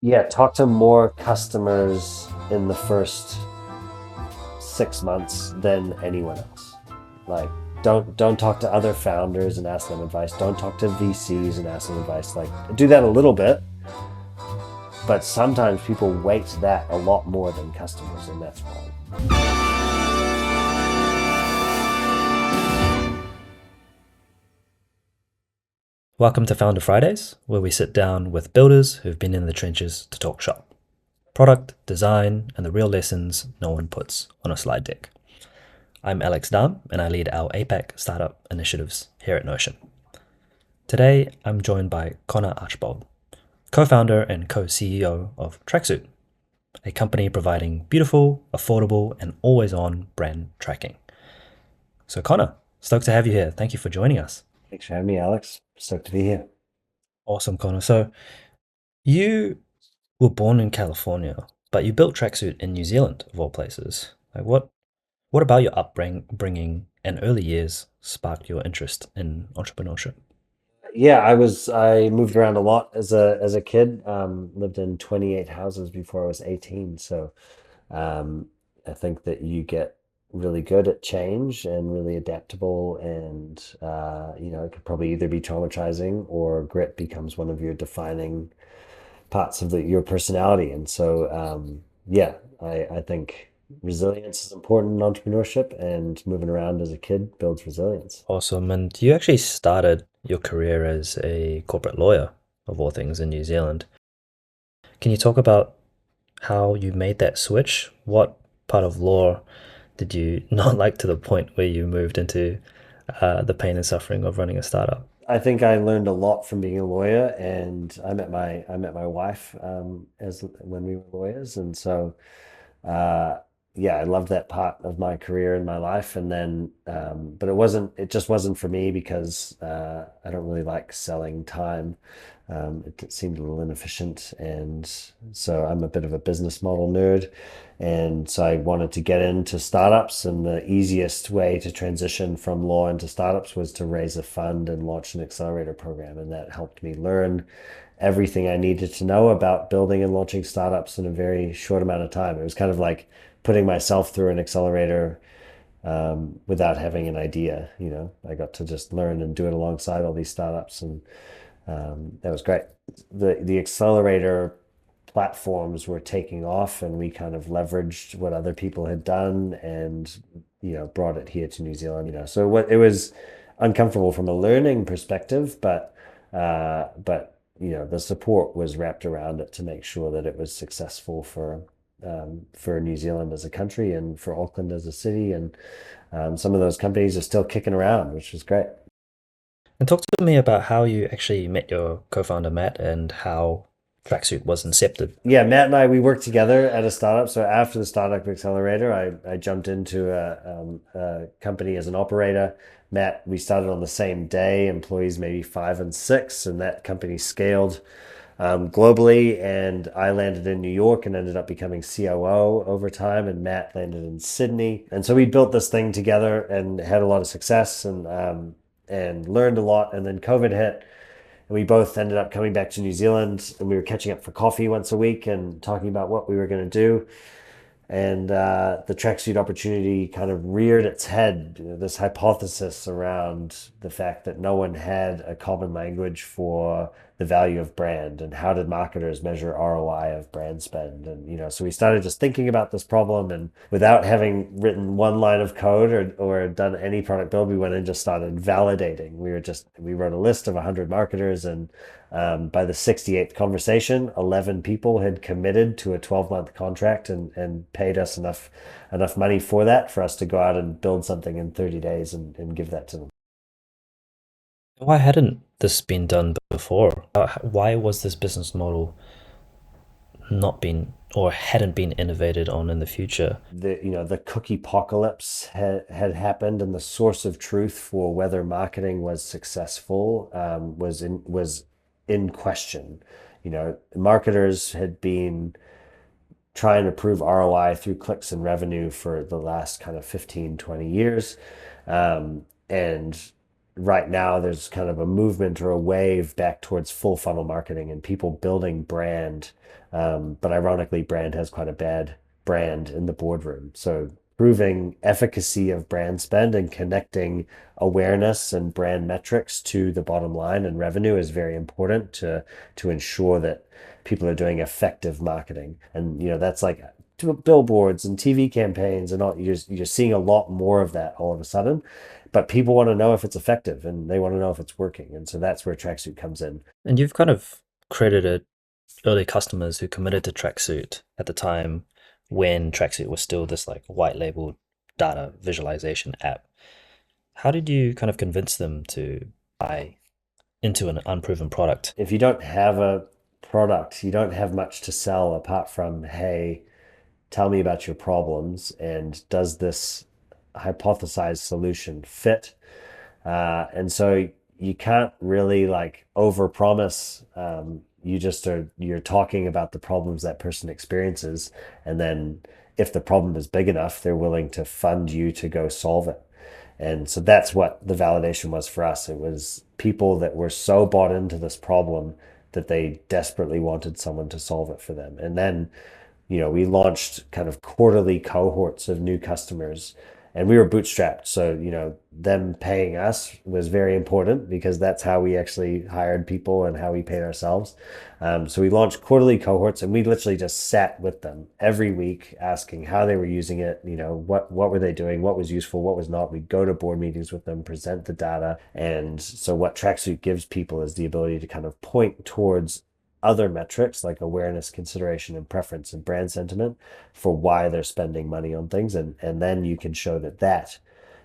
Yeah, talk to more customers in the first 6 months than anyone else. Like, don't talk to other founders and ask them advice. Don't talk to VCs and ask them advice. Like, do that a little bit, but sometimes people weight that a lot more than customers, and that's wrong. Welcome to Founder Fridays, where we sit down with builders who've been in the trenches to talk shop. Product, design, and the real lessons no one puts on a slide deck. I'm Alex Dam, and I lead our APAC Startup initiatives here at Notion. Today, I'm joined by Connor Archbold, co-founder and co-CEO of Tracksuit, a company providing beautiful, affordable, and always-on brand tracking. So Connor, stoked to have you here. Thank you for joining us. Thanks for having me, Alex. Stoked to be here. Awesome, Connor. So you were born in California, but you built Tracksuit in New Zealand, of all places. Like, what about your upbringing and early years sparked your interest in entrepreneurship? Yeah, I moved around a lot as a kid. Lived in 28 houses before I was 18. So Um, I think that you get really good at change and really adaptable, and it could probably either be traumatizing or grit becomes one of your defining parts of your personality. And so, yeah, I think resilience is important in entrepreneurship, and moving around as a kid builds resilience. Awesome. And you actually started your career as a corporate lawyer, of all things, in New Zealand. Can you talk about how you made that switch? What part of law did you not like to the point where you moved into the pain and suffering of running a startup? I think I learned a lot from being a lawyer, and I met my wife as when we were lawyers, and so uh, yeah, I loved that part of my career and my life. And then, but it just wasn't for me because I don't really like selling time. It seemed a little inefficient, and so I'm a bit of a business model nerd. And so I wanted to get into startups, and the easiest way to transition from law into startups was to raise a fund and launch an accelerator program. And that helped me learn everything I needed to know about building and launching startups in a very short amount of time. It was kind of like putting myself through an accelerator without having an idea. I got to just learn and do it alongside all these startups, and that was great. The accelerator platforms were taking off, and we kind of leveraged what other people had done, and brought it here to New Zealand. So what it was uncomfortable from a learning perspective, but the support was wrapped around it to make sure that it was successful for New Zealand as a country and for Auckland as a city. And some of those companies are still kicking around, which is great. And talk to me about how you actually met your co-founder Matt and how Tracksuit was incepted. Yeah, Matt and I, we worked together at a startup. So after the startup accelerator, I jumped into a company as an operator. Matt, we started on the same day, employees maybe five and six, and that company scaled globally. And I landed in New York and ended up becoming COO over time. And Matt landed in Sydney. And so we built this thing together and had a lot of success, and learned a lot. And then COVID hit, and we both ended up coming back to New Zealand, and we were catching up for coffee once a week and talking about what we were going to do. And the tracksuit opportunity kind of reared its head. This hypothesis around the fact that no one had a common language for the value of brand, and how did marketers measure ROI of brand spend. And so we started just thinking about this problem, and without having written one line of code or done any product build, we went and just started validating. We wrote a list of 100 marketers, and by the 68th conversation, 11 people had committed to a 12-month contract, and paid us enough money for that, for us to go out and build something in 30 days and give that to them. Why hadn't this been done before? Why was this business model not been or hadn't been innovated on in the future? The cookie apocalypse had happened, and the source of truth for whether marketing was successful was in question. Marketers had been trying to prove ROI through clicks and revenue for the last kind of 15, 20 years. And right now there's kind of a movement or a wave back towards full funnel marketing and people building brand. But ironically, brand has quite a bad brand in the boardroom. So proving efficacy of brand spend and connecting awareness and brand metrics to the bottom line and revenue is very important to ensure that people are doing effective marketing. And that's like billboards and TV campaigns and all. You're seeing a lot more of that all of a sudden, but people want to know if it's effective and they want to know if it's working. And so that's where Tracksuit comes in. And you've kind of credited early customers who committed to Tracksuit at the time when Tracksuit was still this like white labeled data visualization app. How did you kind of convince them to buy into an unproven product? If you don't have a product, you don't have much to sell apart from, hey, tell me about your problems and does this hypothesized solution fit? And so you can't really like overpromise. You're talking about the problems that person experiences, and then if the problem is big enough, they're willing to fund you to go solve it. And so that's what the validation was for us. It was people that were so bought into this problem that they desperately wanted someone to solve it for them. And then we launched kind of quarterly cohorts of new customers, and we were bootstrapped. So, them paying us was very important because that's how we actually hired people and how we paid ourselves. So we launched quarterly cohorts, and we literally just sat with them every week asking how they were using it, what were they doing, what was useful, what was not. We'd go to board meetings with them, present the data. And so what Tracksuit gives people is the ability to kind of point towards other metrics like awareness, consideration, and preference and brand sentiment for why they're spending money on things. And then you can show that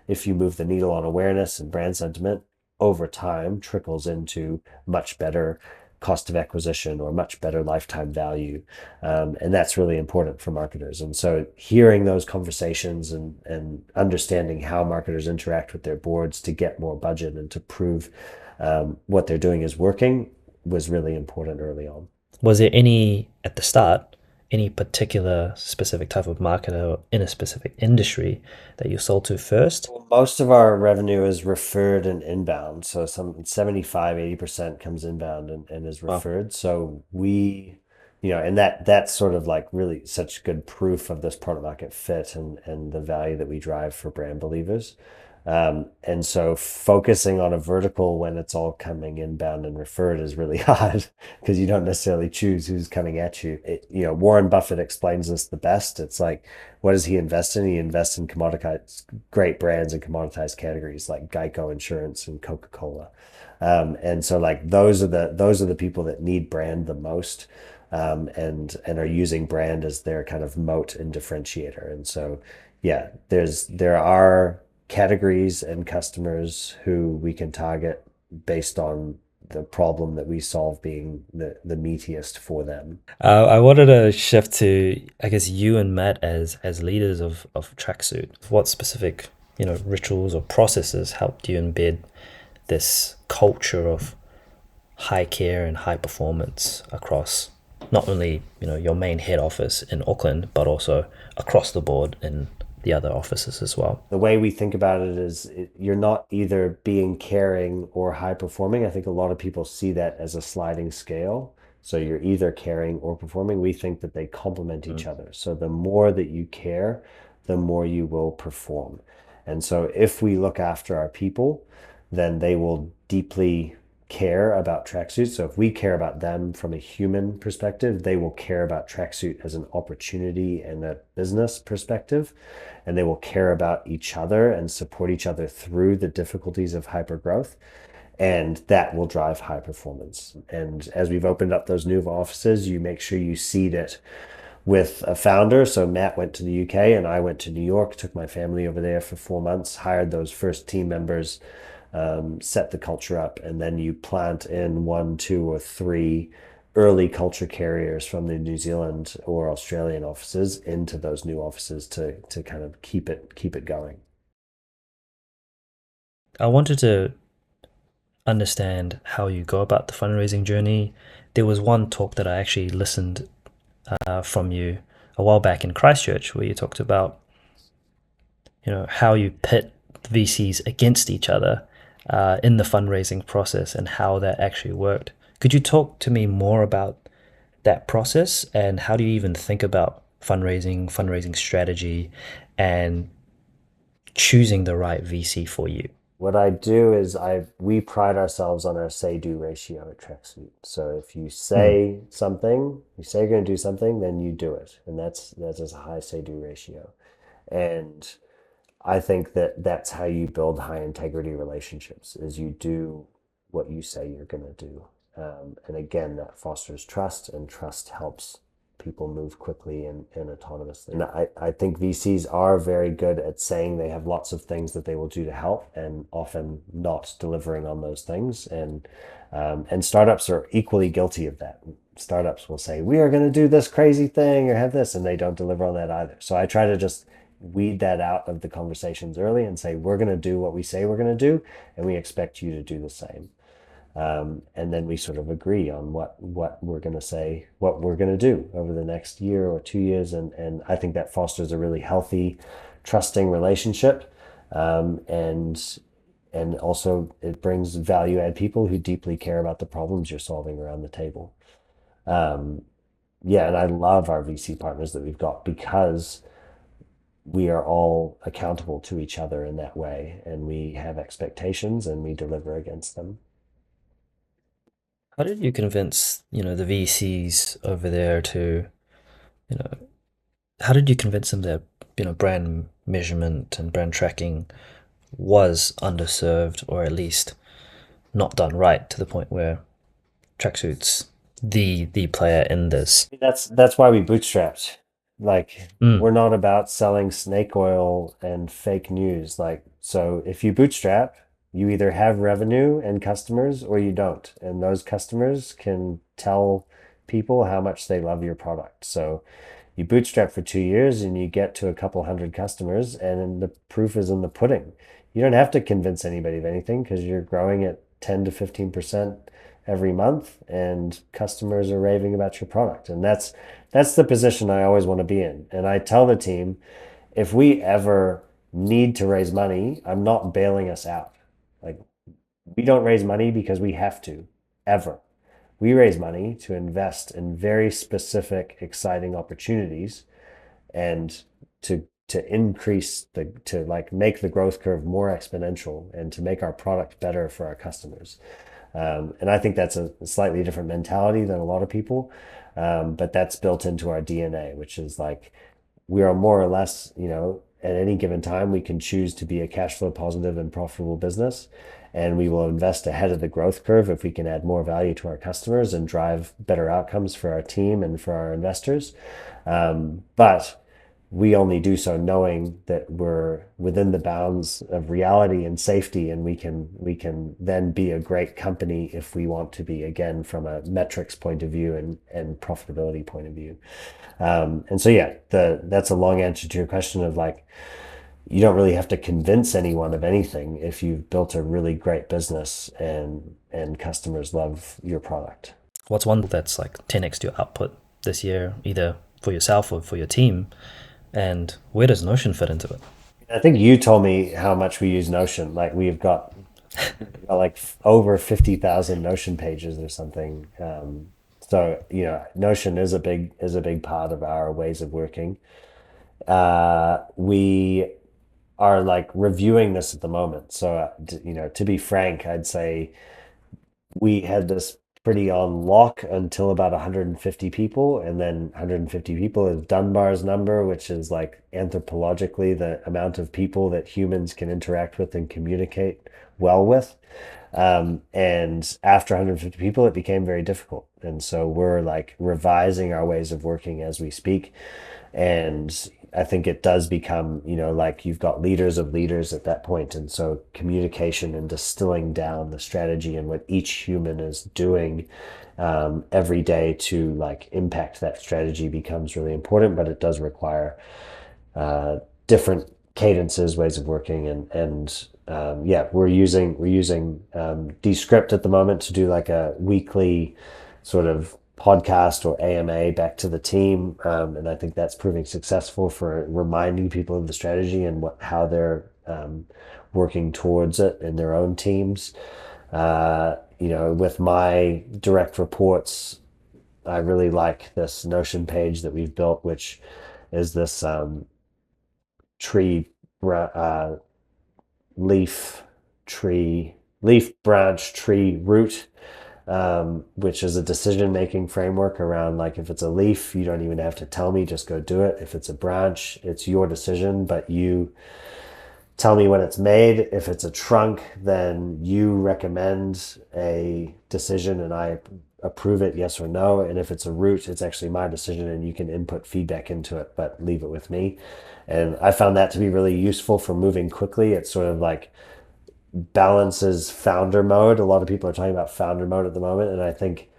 if you move the needle on awareness and brand sentiment over time trickles into much better cost of acquisition or much better lifetime value. And that's really important for marketers. And so hearing those conversations and understanding how marketers interact with their boards to get more budget and to prove what they're doing is working was really important early on. Was there any, at the start, any particular specific type of marketer in a specific industry that you sold to first? Well, most of our revenue is referred and inbound. So some 75-80% comes inbound and is Wow. referred. So and that's sort of like really such good proof of this product market fit and the value that we drive for brand believers. And so focusing on a vertical when it's all coming inbound and referred is really hard because you don't necessarily choose who's coming at you. Warren Buffett explains this the best. It's like, what does he invest in? He invests in commoditized great brands and commoditized categories like Geico Insurance and Coca-Cola. And so like those are the people that need brand the most. And are using brand as their kind of moat and differentiator. And so, yeah, there are categories and customers who we can target based on the problem that we solve being the meatiest for them. I wanted to shift to, I guess, you and Matt as leaders of Tracksuit. What specific, rituals or processes helped you embed this culture of high care and high performance across not only, your main head office in Auckland, but also across the board in the other offices as well? The way we think about it is you're not either being caring or high performing. I think a lot of people see that as a sliding scale. So you're either caring or performing. We think that they complement each Mm. other. So the more that you care, the more you will perform. And so if we look after our people, then they will deeply care about Tracksuit. So if we care about them from a human perspective, they will care about Tracksuit as an opportunity and a business perspective. And they will care about each other and support each other through the difficulties of hypergrowth. And that will drive high performance. And as we've opened up those new offices, you make sure you seed it with a founder. So Matt went to the UK and I went to New York, took my family over there for 4 months, hired those first team members, set the culture up, and then you plant in one, two, or three early culture carriers from the New Zealand or Australian offices into those new offices to kind of keep it going. I wanted to understand how you go about the fundraising journey. There was one talk that I actually listened from you a while back in Christchurch where you talked about how you pit VCs against each other in the fundraising process and how that actually worked. Could you talk to me more about that process and how do you even think about fundraising, fundraising strategy, and choosing the right VC for you? What I do is we pride ourselves on our say-do ratio at Tracksuit. So if you Mm. say something, you say you're going to do something, then you do it, and that's a high say-do ratio. And I think that that's how you build high integrity relationships is you do what you say you're going to do. And again, that fosters trust, and trust helps people move quickly and autonomously. And I think VCs are very good at saying they have lots of things that they will do to help and often not delivering on those things. And startups are equally guilty of that. Startups will say, we are going to do this crazy thing or have this, and they don't deliver on that either. So I try to just weed that out of the conversations early and say, we're going to do what we say we're going to do, and we expect you to do the same. And then we sort of agree on what we're going to say, what we're going to do over the next year or 2 years. And I think that fosters a really healthy, trusting relationship. And also it brings value add people who deeply care about the problems you're solving around the table. Um, yeah, and I love our VC partners that we've got because we are all accountable to each other in that way, and we have expectations and we deliver against them. How did you convince, the VCs over there to, you know, how did you convince them that, brand measurement and brand tracking was underserved or at least not done right to the point where tracksuits the player in this? That's why we bootstrapped. Like Mm. we're not about selling snake oil and fake news. Like so if you bootstrap, you either have revenue and customers or you don't. And those customers can tell people how much they love your product. So you bootstrap for 2 years and you get to a couple hundred customers, and the proof is in the pudding. You don't have to convince anybody of anything because you're growing at 10 to 15% every month and customers are raving about your product. And that's the position I always want to be in. And I tell the team, if we ever need to raise money, I'm not bailing us out. Like we don't raise money because we have to, ever. We raise money to invest in very specific, exciting opportunities and to increase to like make the growth curve more exponential and to make our product better for our customers. And I think that's a slightly different mentality than a lot of people. But that's built into our DNA, which is like we are more or less, at any given time, we can choose to be a cash flow positive and profitable business. And we will invest ahead of the growth curve if we can add more value to our customers and drive better outcomes for our team and for our investors. But we only do so knowing that we're within the bounds of reality and safety, and we can then be a great company if we want to be, again, from a metrics point of view and profitability point of view. And so yeah, that's a long answer to your question of like you don't really have to convince anyone of anything if you've built a really great business and customers love your product. What's one that's like 10x your output this year, either for yourself or for your team? And where does Notion fit into it? I think you told me how much we use Notion. Like we've got like over 50,000 Notion pages or something. So Notion is a big part of our ways of working. We are like reviewing this at the moment. So to be frank, I'd say we had this pretty on lock until about 150 people, and then 150 people is Dunbar's number, which is like anthropologically the amount of people that humans can interact with and communicate well with. And after 150 people, it became very difficult. And so we're like revising our ways of working as we speak. And I think it does become, like you've got leaders of leaders at that point. And so communication and distilling down the strategy and what each human is doing every day to like impact that strategy becomes really important, but it does require different cadences, ways of working, and yeah, we're using Descript at the moment to do like a weekly sort of podcast or AMA back to the team, and I think that's proving successful for reminding people of the strategy and how they're working towards it in their own teams. With my direct reports, I really like this Notion page that we've built, which is this tree, uh, leaf, leaf, branch, tree, root, which is a decision making framework around, like, if it's a leaf, you don't even have to tell me, just go do it. If it's a branch, it's your decision, but you tell me when it's made. If it's a trunk, then you recommend a decision and I approve it, yes or no. And if it's a root, it's actually my decision and you can input feedback into it, but leave it with me. And I found that to be really useful for moving quickly. It's sort of like balances founder mode. A lot of people are talking about founder mode at the moment. And I think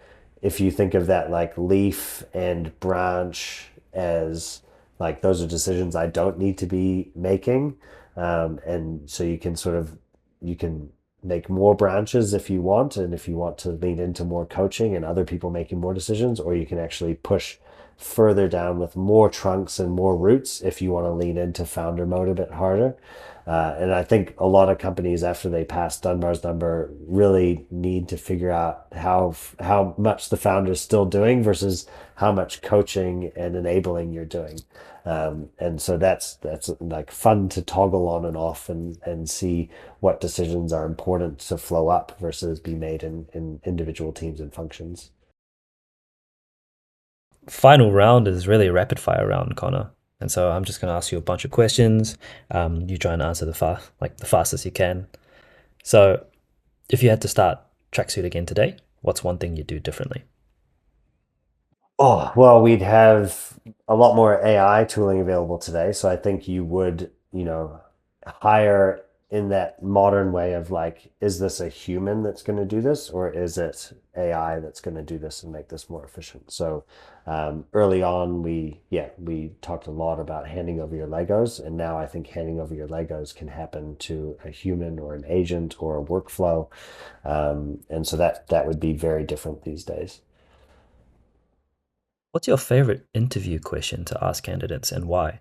if you think of that like leaf and branch as like those are decisions I don't need to be making. And so you can make more branches if you want, and if you want to lean into more coaching and other people making more decisions, or you can actually push further down with more trunks and more roots if you want to lean into founder mode a bit harder. And I think a lot of companies, after they pass Dunbar's number, really need to figure out how much the founder is still doing versus how much coaching and enabling you're doing. And so that's like fun to toggle on and off and see what decisions are important to flow up versus be made in individual teams and functions. Final round is really a rapid fire round, Connor. And so I'm just going to ask you a bunch of questions. You try and answer the fastest you can. So if you had to start Tracksuit again today, what's one thing you'd do differently? Oh, well, we'd have a lot more AI tooling available today. So I think you would, hire in that modern way of like, is this a human that's going to do this, or is it AI that's going to do this and make this more efficient? So early on, we talked a lot about handing over your Legos, and now I think handing over your Legos can happen to a human or an agent or a workflow, and so that would be very different these days. What's your favorite interview question to ask candidates and why?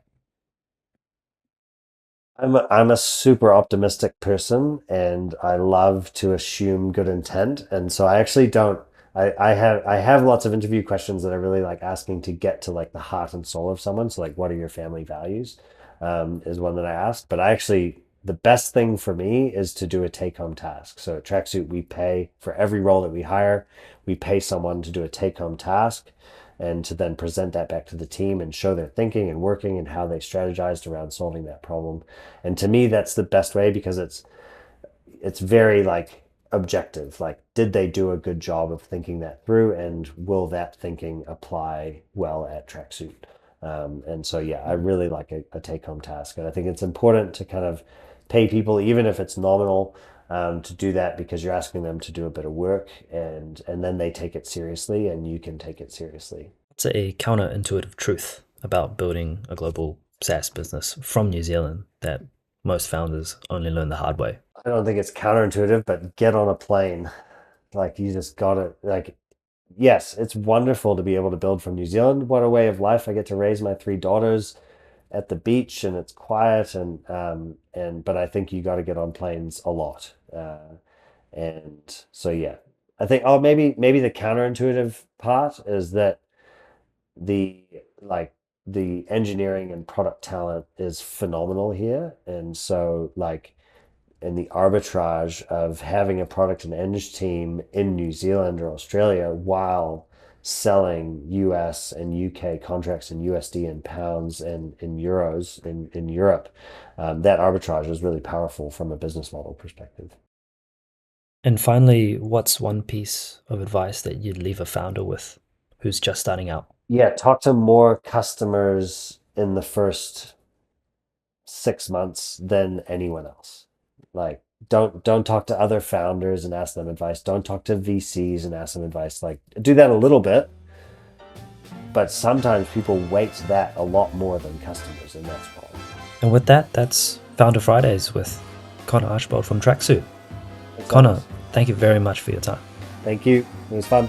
I'm a super optimistic person and I love to assume good intent. And so I actually don't I have lots of interview questions that I really like asking to get to like the heart and soul of someone. So like what are your family values? Is one that I ask. But I actually the best thing for me is to do a take-home task. So at Tracksuit, we pay for every role that we hire, we pay someone to do a take-home task and to then present that back to the team and show their thinking and working and how they strategized around solving that problem. And to me, that's the best way because it's very like objective. Like, did they do a good job of thinking that through, and will that thinking apply well at Tracksuit? And so, yeah, I really like a take-home task, and I think it's important to kind of pay people, even if it's nominal, to do that because you're asking them to do a bit of work, and then they take it seriously, and you can take it seriously. It's a counterintuitive truth about building a global SaaS business from New Zealand that most founders only learn the hard way. I don't think it's counterintuitive, but get on a plane. Like you just got to like yes, it's wonderful to be able to build from New Zealand. What a way of life. I get to raise my three daughters at the beach and it's quiet and but I think you got to get on planes a lot. And so yeah. I think maybe the counterintuitive part is that the like the engineering and product talent is phenomenal here. And so like and the arbitrage of having a product and eng team in New Zealand or Australia while selling US and UK contracts in USD and pounds and in euros in Europe, that arbitrage is really powerful from a business model perspective. And finally, what's one piece of advice that you'd leave a founder with who's just starting out? Yeah, talk to more customers in the first 6 months than anyone else. Like don't talk to other founders and ask them advice. Don't talk to VCs and ask them advice. Like do that a little bit, but sometimes people weight that a lot more than customers, and that's wrong. And with that, that's Founder Fridays with Connor Archbold from Tracksuit. Thanks, Connor, Alex. thank you very much for your time. Thank you. It was fun.